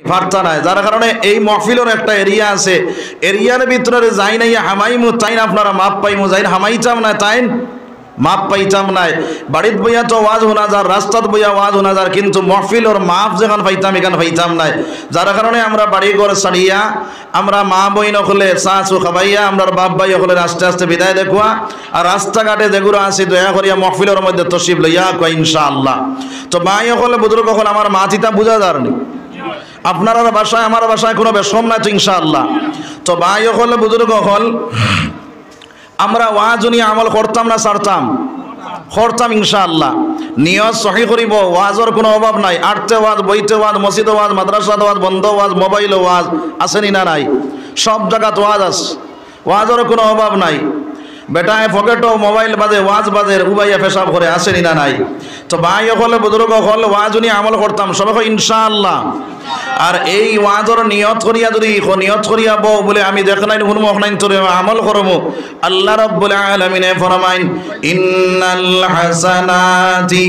পারতা নাই, যার কারণে এই মহফিলের একটা এরিয়া আছে, এরিয়ার ভিতরে যাই নাই হামাইমু তাইন আপনারা মাপ পাইমু, যাই হামাইতাম না তাইন মাপ পাইতাম নাই। বাড়িত বইয়া তো ওয়াজ শোনা যার, রাস্তাত বইয়া ওয়াজ শোনা যার, কিন্তু মহফিলর মাপ যেখান পাইতাম এখান পাইতাম নাই। যার কারণে আমরা বাড়ি ঘর ছাড়িয়া আমরা মা বই নকলে চা চু খাবাইয়া আমরা বাপ ভাই হলে আস্তে আস্তে বিদায় দেখুয়া, আর রাস্তাঘাটে যেগুলো আছে দয়া করিয়া মহফিলের মধ্যে তশরিফ লইয়া কয় ইনশাআল্লাহ। তো মাই হলে বুজুর্গ হল আমার মা চিতা বুঝা যারনি, আপনার বাসায় আমার বাসায় কোনো বেশম নাই তো ইনশাআল্লাহ। তো ভাই হলে বুজুর্গ হল আমরা ওয়াজ নিয়ে আমল করতাম না ছাড়তাম, করতাম ইনশাআল্লাহ। নিয়ত সহি করিব, ওয়াজের কোনো অভাব নাই। আটতে ওয়াজ, বইতে ওয়াজ, মসজিদে ওয়াজ, মাদ্রাসাতে ওয়াজ, বন্ধ ওয়াজ, মোবাইলে ওয়াজ আসেনি না নাই, সব জায়গাত ওয়াজ আছে, ওয়াজের কোনো অভাব নাই। বেটায় পকেটও মোবাইল বাজে, ওয়াজ বাজে, উবাইয়া পেশাব করে আসেনি না নাই। তো ভাই হলে বুজুর্গ হল ওয়াজ নিয়ে আমল করতাম সবাই ইনশাআল্লাহ। আর এই ওয়াজর নিয়ত করিয়া যদি নিয়ত করিয়া বউ বলে আমি দেখ নাই হুনমু নাই তোরে আমল করমু, আল্লাহ রাব্বুল আলামিন ফরমাইন ইন্নাল হাসানাতি